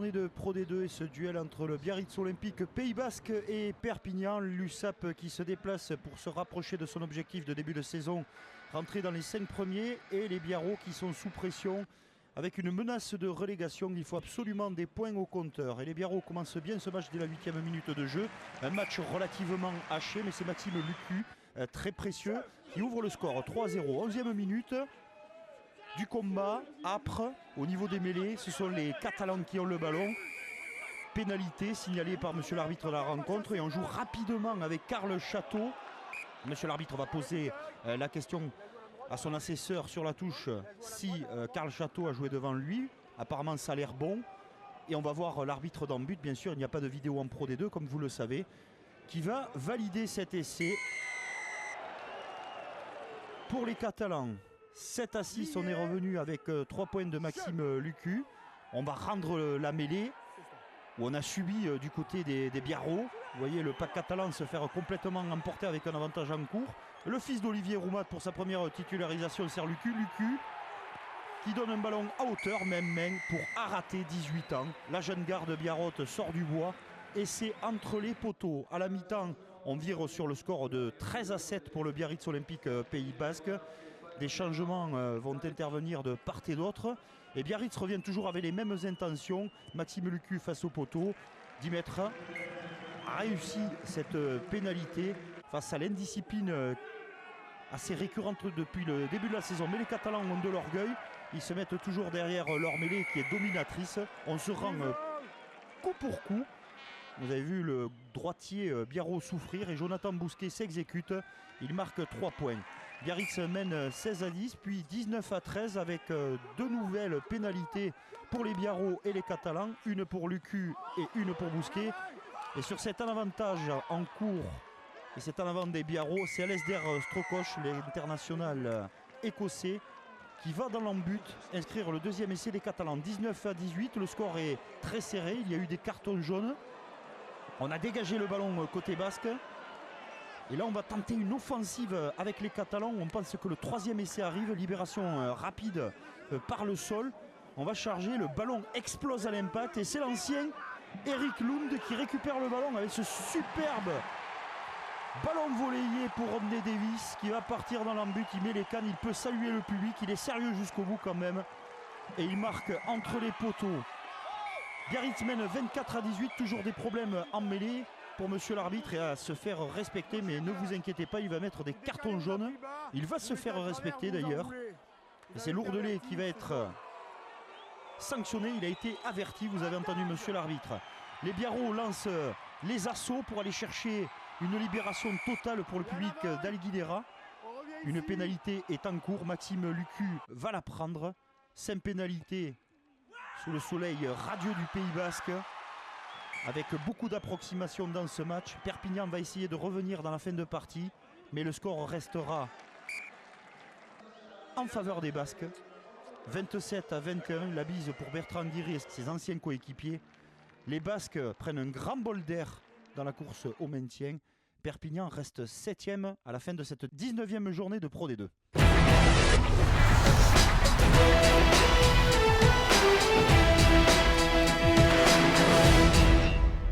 journée de Pro D2 et ce duel entre le Biarritz Olympique Pays Basque et Perpignan. L'USAP qui se déplace pour se rapprocher de son objectif de début de saison, rentrer dans les 5 premiers, et les Biarros qui sont sous pression avec une menace de relégation. Il faut absolument des points au compteur. Et les Biarros commencent bien ce match dès la 8e minute de jeu. Un match relativement haché, mais c'est Maxime Lucu, très précieux, qui ouvre le score 3-0. 11e minute. Du combat, âpre, au niveau des mêlées, ce sont les Catalans qui ont le ballon. Pénalité signalée par monsieur l'arbitre de la rencontre et on joue rapidement avec Karl Château. Monsieur l'arbitre va poser la question à son assesseur sur la touche si Karl Château a joué devant lui. Apparemment ça a l'air bon. Et on va voir l'arbitre dans le but, bien sûr, il n'y a pas de vidéo en Pro D2 comme vous le savez, qui va valider cet essai. Pour les Catalans, 7-6, on est revenu avec 3 points de Maxime Lucu. On va rendre la mêlée où on a subi du côté des Biarros. Vous voyez le pack catalan se faire complètement emporter avec un avantage en cours. Le fils d'Olivier Roumat pour sa première titularisation sert Lucu. Lucu qui donne un ballon à hauteur, même main, pour Araté, 18 ans. La jeune garde biarrote sort du bois et c'est entre les poteaux. À la mi-temps, on vire sur le score de 13-7 pour le Biarritz Olympique Pays Basque. Des changements vont intervenir de part et d'autre. Et Biarritz revient toujours avec les mêmes intentions. Maxime Lucu face au poteau. 10 mètres a réussi cette pénalité face à l'indiscipline assez récurrente depuis le début de la saison. Mais les Catalans ont de l'orgueil. Ils se mettent toujours derrière leur mêlée qui est dominatrice. On se rend coup pour coup. Vous avez vu le droitier Biarro souffrir et Jonathan Bousquet s'exécute. Il marque 3 points. Biarritz mène 16-10 puis 19-13 avec 2 nouvelles pénalités pour les Biarros et les Catalans. Une pour Lucu et une pour Bousquet. Et sur cet avantage en cours, et c'est en avant des Biarros, c'est Alasdair Strokosch, l'international écossais, qui va dans l'embut inscrire le deuxième essai des Catalans. 19-18, le score est très serré, il y a eu des cartons jaunes. On a dégagé le ballon côté basque. Et là on va tenter une offensive avec les Catalans. On pense que le 3e essai arrive, libération rapide par le sol. On va charger, le ballon explose à l'impact et c'est l'ancien Eric Lund qui récupère le ballon avec ce superbe ballon volleyé pour Rodney Davis qui va partir dans l'embut. Il met les cannes, il peut saluer le public, il est sérieux jusqu'au bout quand même. Et il marque entre les poteaux. Biarritz mène 24-18, toujours des problèmes en mêlée pour monsieur l'arbitre et à se faire respecter, mais ne vous inquiétez pas, il va mettre des cartons jaunes. Il va se faire respecter d'ailleurs. Et c'est Lourdelais qui va être sanctionné, il a été averti, vous avez entendu monsieur l'arbitre. Les Biarros lancent les assauts pour aller chercher une libération totale pour le public d'Alguilera. Une pénalité est en cours, Maxime Lucu va la prendre. 5 pénalités sous le soleil radieux du Pays Basque. Avec beaucoup d'approximations dans ce match. Perpignan va essayer de revenir dans la fin de partie. Mais le score restera en faveur des Basques. 27-21, la bise pour Bertrand Guiri et ses anciens coéquipiers. Les Basques prennent un grand bol d'air dans la course au maintien. Perpignan reste 7e à la fin de cette 19e journée de Pro D2.